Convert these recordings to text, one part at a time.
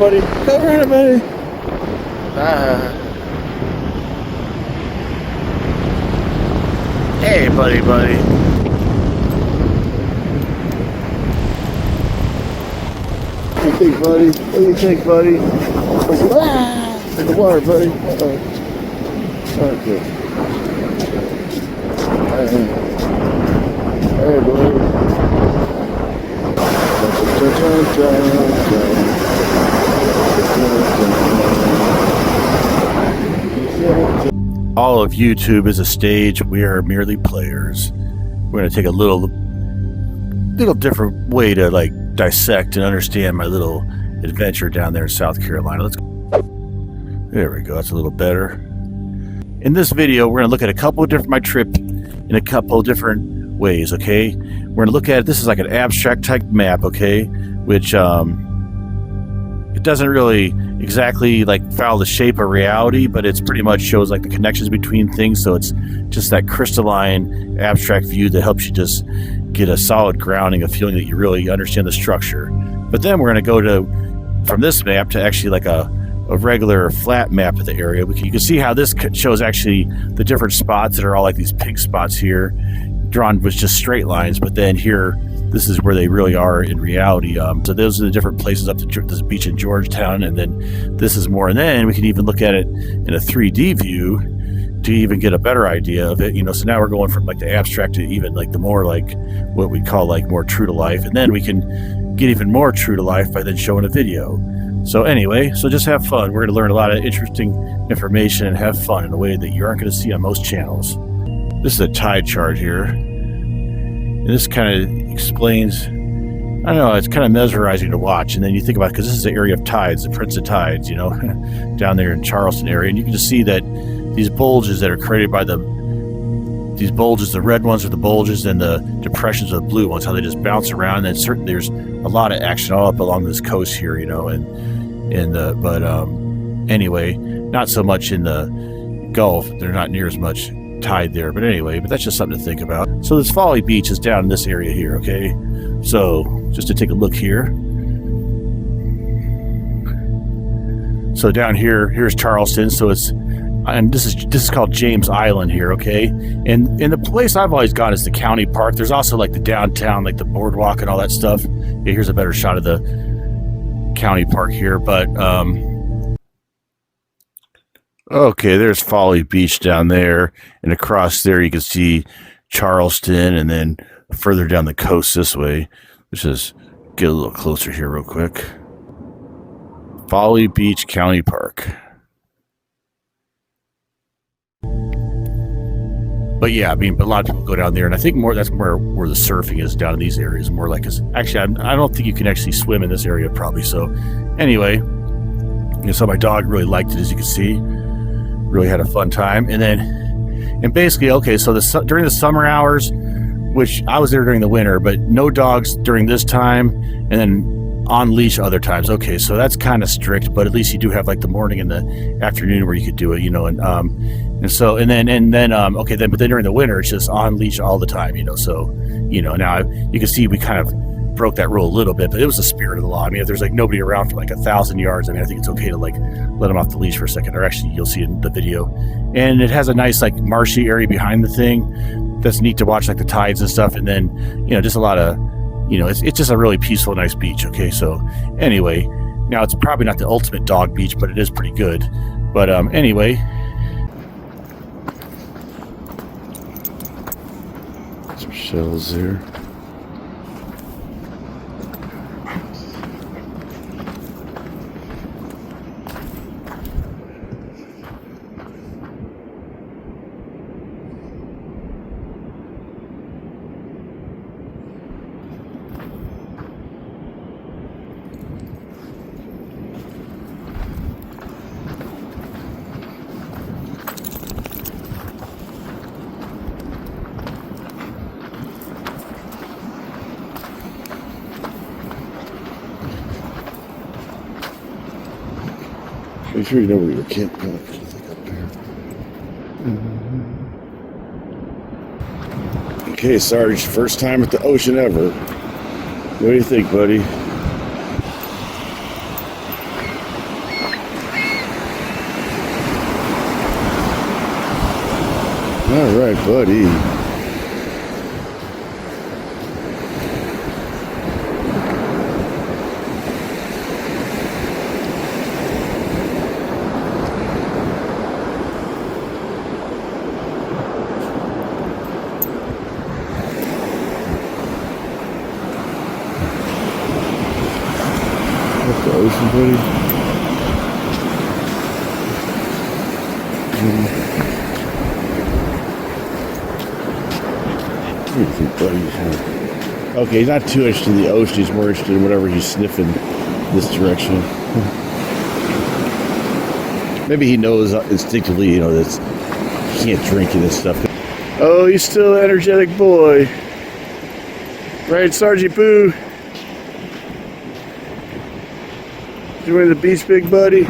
buddy. Come here, buddy. Hey, buddy. What do you think, buddy? What do you think, buddy? In the water, buddy. Okay. Hey, buddy. All of YouTube is a stage. We are merely players. We're going to take a little different way to like dissect and understand my little adventure down there in South Carolina. Let's go. There we go. That's a little better. In this video, we're going to look at a couple of different my trip in a couple different ways. Okay, we're going to look at it. This is like an abstract type map. Okay, which it doesn't really exactly like follow the shape of reality, but it's pretty much shows like the connections between things. So it's just that crystalline abstract view that helps you just get a solid grounding, a feeling that you really understand the structure. But then we're going to go from this map to actually like a regular flat map of the area. You can see how this shows actually the different spots that are all like these pink spots here, drawn with just straight lines. But then here, this is where they really are in reality. So those are the different places up to this beach in Georgetown, and then this is more. And then we can even look at it in a 3D view to even get a better idea of it. So now we're going from like the abstract to even like the more like what we call like more true to life. And then we can get even more true to life by then showing a video. So anyway, so just have fun. We're going to learn a lot of interesting information and have fun in a way that you aren't going to see on most channels. This is a tide chart here. And this kind of explains, I don't know, it's kind of mesmerizing to watch. And then you think about it, because this is the area of tides, the Prince of Tides, down there in Charleston area. And you can just see that these bulges that are created by these bulges, the red ones are the bulges, and the depressions are the blue ones, how they just bounce around. And certainly there's a lot of action all up along this coast here, but anyway, not so much in the Gulf. They're not near as much tide there, but anyway, but that's just something to think about. So this Folly Beach is down in this area here. Okay, so just to take a look here. So down here's Charleston. So and this is called James Island here. Okay, and the place I've always gone is the county park. There's also like the downtown, like the boardwalk and all that stuff. Yeah, here's a better shot of the county park here, but okay, there's Folly Beach down there, and across there you can see Charleston, and then further down the coast this way. Let's just get a little closer here real quick. Folly Beach County Park. But yeah, but a lot of people go down there, and I think that's where the surfing is down in these areas. More like, actually, I don't think you can actually swim in this area probably. So anyway, so my dog really liked it, as you can see. Really had a fun time. And basically, okay, so during the summer hours, which I was there during the winter, but no dogs during this time, and then on leash other times. Okay, so that's kind of strict, but at least you do have like the morning and the afternoon where you could do it, but then during the winter it's just on leash all the time, so now you can see we kind of broke that rule a little bit, but it was the spirit of the law. I mean, if there's like nobody around for like 1,000 yards, I mean, I think it's okay to like let them off the leash for a second, or actually you'll see in the video. And it has a nice like marshy area behind the thing that's neat to watch, like the tides and stuff. And then just a lot of it's just a really peaceful, nice beach. Okay, so anyway, now it's probably not the ultimate dog beach, but it is pretty good. But anyway, some shells there. Make sure you know where your camp goes. Up there. Okay, Sarge, first time at the ocean ever. What do you think, buddy? All right, buddy. What's the ocean, buddy? Okay, he's not too interested in the ocean. He's more interested in whatever he's sniffing this direction. Maybe he knows instinctively, you know, that he can't drink in this stuff. Oh, he's still an energetic boy. Right, Sergeant Boo? Joining the beach, big buddy?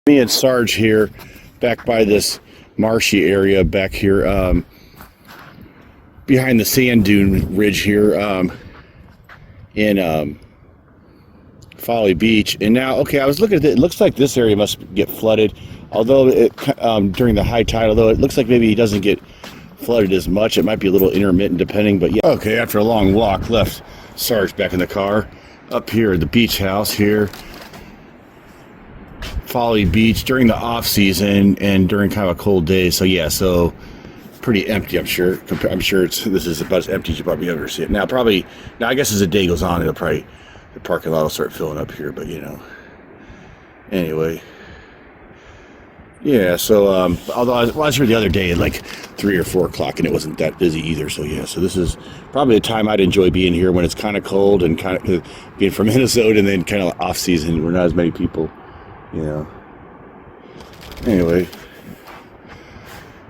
Me and Sarge here, back by this marshy area back here, behind the sand dune ridge here, in Folly Beach. And now, okay, I was looking at it. It looks like this area must get flooded, although it during the high tide. Although it looks like maybe it doesn't get flooded as much. It might be a little intermittent, depending. But yeah. Okay, after a long walk, left Sarge back in the car, up here at the beach house here. Folly Beach during the off season and during kind of a cold day. So yeah, so pretty empty. I'm sure this is about as empty as you probably ever see it. Now I guess as the day goes on, it'll probably, the parking lot will start filling up here. But you know, anyway, yeah. So although I was here the other day at like 3 or 4 o'clock and it wasn't that busy either. So yeah, so this is probably a time I'd enjoy being here when it's kind of cold and kind of being from Minnesota and then kind of off season. We're not as many people. You know, anyway,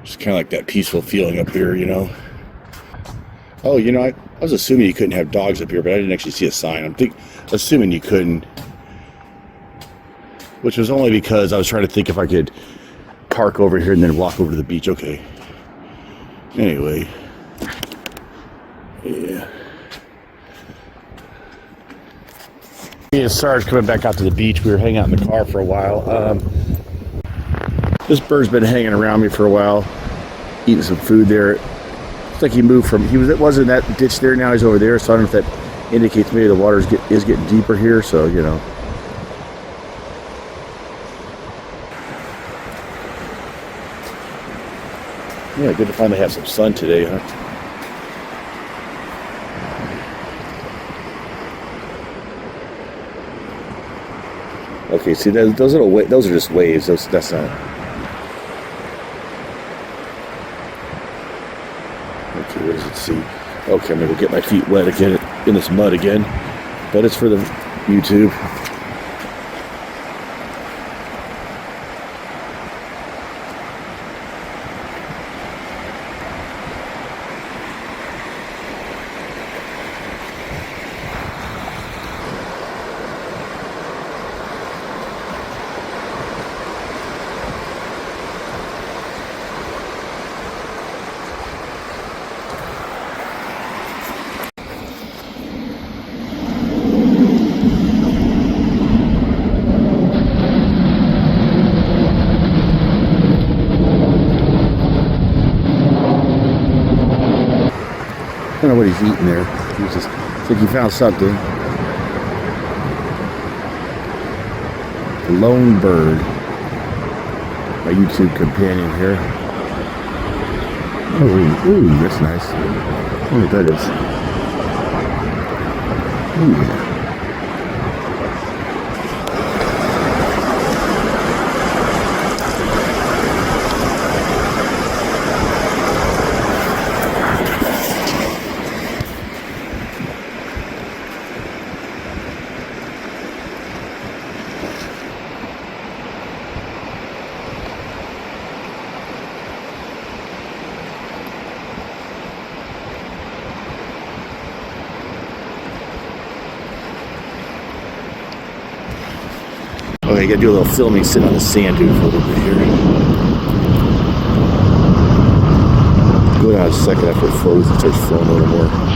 just kind of like that peaceful feeling up here, you know. Oh, you know, I was assuming you couldn't have dogs up here, but I didn't actually see a sign. I'm assuming you couldn't, which was only because I was trying to think if I could park over here and then walk over to the beach. Okay. Anyway, yeah. Me and Sarge coming back out to the beach. We were hanging out in the car for a while. This bird's been hanging around me for a while, eating some food there. It's like he moved from, it wasn't that ditch there, now he's over there, so I don't know if that indicates maybe the water is getting deeper here, so you know. Yeah, good to finally have some sun today, huh? Okay, see those little those are just waves. That's not. Okay, what does it see? Okay, I'm gonna go get my feet wet again in this mud again, but it's for the YouTube. I don't know what he's eating there. He's just, I think he found something. The lone bird. My YouTube companion here. Oh, ooh, that's nice. I wonder what that is. Ooh. Okay, gotta do a little filming sitting on the sand dune for a little bit here. Go down a second after it flows and starts flowing a little more.